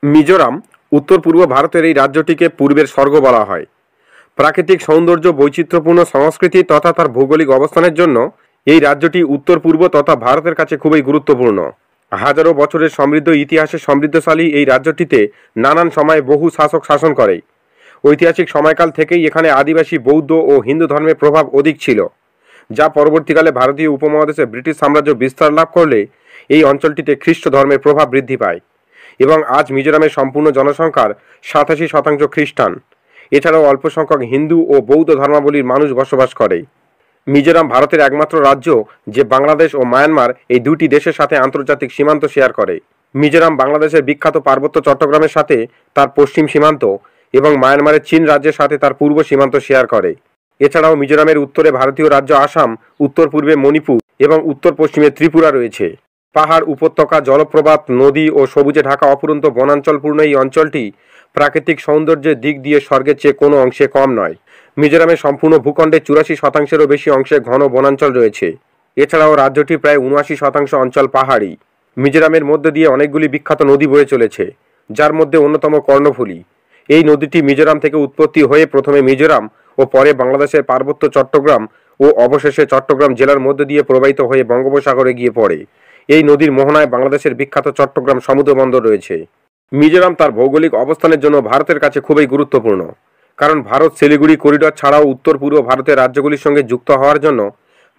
মিজোরাম উত্তর পূর্ব ভারতের এই রাজ্যটিকে পূর্বের স্বর্গ বলা হয়। প্রাকৃতিক সৌন্দর্য, বৈচিত্র্যপূর্ণ সংস্কৃতি তথা তার ভৌগোলিক অবস্থানের জন্য এই রাজ্যটি উত্তর পূর্ব তথা ভারতের কাছে খুবই গুরুত্বপূর্ণ। হাজারো বছরের সমৃদ্ধ ইতিহাসে সমৃদ্ধশালী এই রাজ্যটিতে নানান সময়ে বহু শাসক শাসন করে। ঐতিহাসিক সময়কাল থেকেই এখানে আদিবাসী, বৌদ্ধ ও হিন্দু ধর্মের প্রভাব অধিক ছিল, যা পরবর্তীকালে ভারতীয় উপমহাদেশে ব্রিটিশ সাম্রাজ্য বিস্তার লাভ করলে এই অঞ্চলটিতে খ্রিস্ট ধর্মের প্রভাব বৃদ্ধি পায় এবং আজ মিজোরামের সম্পূর্ণ জনসংখ্যার 87% খ্রিস্টান। এছাড়াও অল্প সংখ্যক হিন্দু ও বৌদ্ধ ধর্মাবলীর মানুষ বসবাস করে। মিজোরাম ভারতের একমাত্র রাজ্য যে বাংলাদেশ ও মায়ানমার এই দুটি দেশের সাথে আন্তর্জাতিক সীমান্ত শেয়ার করে। মিজোরাম বাংলাদেশের বিখ্যাত পার্বত্য চট্টগ্রামের সাথে তার পশ্চিম সীমান্ত এবং মায়ানমারের চীন রাজ্যের সাথে তার পূর্ব সীমান্ত শেয়ার করে। এছাড়াও মিজোরামের উত্তরে ভারতীয় রাজ্য আসাম, উত্তর পূর্বে মণিপুর এবং উত্তর পশ্চিমে ত্রিপুরা রয়েছে। পাহাড়, উপত্যকা, জলপ্রপাত, নদী ও সবুজে ঢাকা অফুরন্ত বনাঞ্চলপূর্ণ এই অঞ্চলটি প্রাকৃতিক সৌন্দর্যের দিক দিয়ে স্বর্গের চেয়ে কোনো অংশে কম নয়। মিজোরামের সম্পূর্ণ ভূখণ্ডে 84%-এরও বেশি অংশে ঘন বনাঞ্চল রয়েছে। এছাড়াও রাজ্যটি প্রায় 79% অঞ্চল পাহাড়ি। মিজোরামের মধ্যে দিয়ে অনেকগুলি বিখ্যাত নদী বয়ে চলেছে, যার মধ্যে অন্যতম কর্ণফুলী। এই নদীটি মিজোরাম থেকে উৎপত্তি হয়ে প্রথমে মিজোরাম ও পরে বাংলাদেশের পার্বত্য চট্টগ্রাম ও অবশেষে চট্টগ্রাম জেলার মধ্যে দিয়ে প্রবাহিত হয়ে বঙ্গোপসাগরে গিয়ে পড়ে। এই নদীর মোহনায় বাংলাদেশের বিখ্যাত চট্টগ্রাম সমুদ্র বন্দর রয়েছে। মিজোরাম তার ভৌগোলিক অবস্থানের জন্য ভারতের কাছে খুবই গুরুত্বপূর্ণ, কারণ ভারত শিলিগুড়ি করিডর ছাড়াও উত্তর পূর্ব ভারতের রাজ্যগুলির সঙ্গে যুক্ত হওয়ার জন্য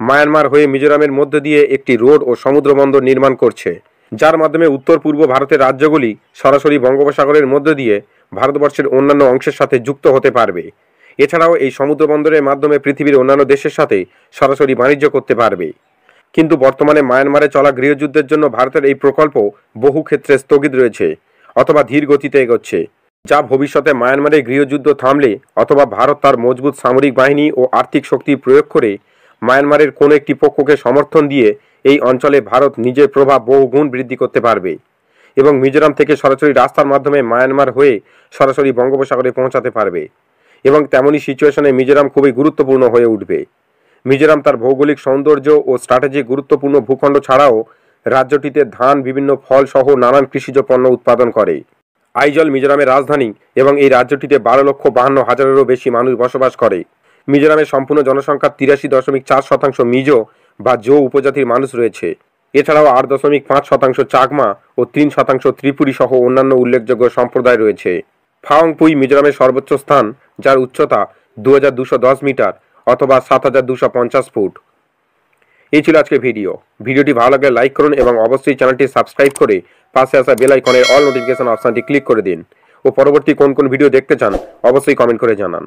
মায়ানমার হয়ে মিজোরামের মধ্যে দিয়ে একটি রোড ও সমুদ্র বন্দর নির্মাণ করছে, যার মাধ্যমে উত্তর পূর্ব ভারতের রাজ্যগুলি সরাসরি বঙ্গোপসাগরের মধ্যে দিয়ে ভারতবর্ষের অন্যান্য অংশের সাথে যুক্ত হতে পারবে। এছাড়াও এই সমুদ্র বন্দরের মাধ্যমে পৃথিবীর অন্যান্য দেশের সাথে সরাসরি বাণিজ্য করতে পারবে। কিন্তু বর্তমানে মায়ানমারে চলা গৃহযুদ্ধের জন্য ভারতের এই প্রকল্প বহু ক্ষেত্রে স্থগিত রয়েছে অথবা ধীর গতিতে এগোচ্ছে, যা ভবিষ্যতে মায়ানমারের গৃহযুদ্ধ থামলে অথবা ভারত তার মজবুত সামরিক বাহিনী ও আর্থিক শক্তি প্রয়োগ করে মায়ানমারের কোনো একটি পক্ষকে সমর্থন দিয়ে এই অঞ্চলে ভারত নিজের প্রভাব বহুগুণ বৃদ্ধি করতে পারবে এবং মিজোরাম থেকে সরাসরি রাস্তার মাধ্যমে মায়ানমার হয়ে সরাসরি বঙ্গোপসাগরে পৌঁছাতে পারবে এবং তেমনই সিচুয়েশনে মিজোরাম খুবই গুরুত্বপূর্ণ হয়ে উঠবে। মিজোরাম তার ভৌগোলিক সৌন্দর্য ও স্ট্র্যাটেজিক গুরুত্বপূর্ণ ভূখণ্ড ছাড়াও রাজ্যটিতে ধান, বিভিন্ন ফল সহ নানান কৃষিজ পণ্য উৎপাদন করে। আইজল মিজোরামের রাজধানী এবং এই রাজ্যটিতে 12,52,000-এরও বেশি মানুষ বসবাস করে। মিজোরামের সম্পূর্ণ জনসংখ্যার 83.4% মিজো বা জো উপজাতির মানুষ রয়েছে। এছাড়াও 8.5% চাকমা ও 3% ত্রিপুরী সহ অন্যান্য উল্লেখযোগ্য সম্প্রদায় রয়েছে। ফাওংপুই মিজোরামের সর্বোচ্চ স্থান, যার উচ্চতা 2210 মিটার অথবা 7250 ফুট। এই ছিল আজকের ভিডিওটি ভালো লাগলে লাইক করুন এবং অবশ্যই চ্যানেলটি সাবস্ক্রাইব করে পাশে আসা বেল আইকনের অল নোটিফিকেশন অপশনটি ক্লিক করে দিন ও পরবর্তী কোন ভিডিও দেখতে চান অবশ্যই কমেন্ট করে জানান।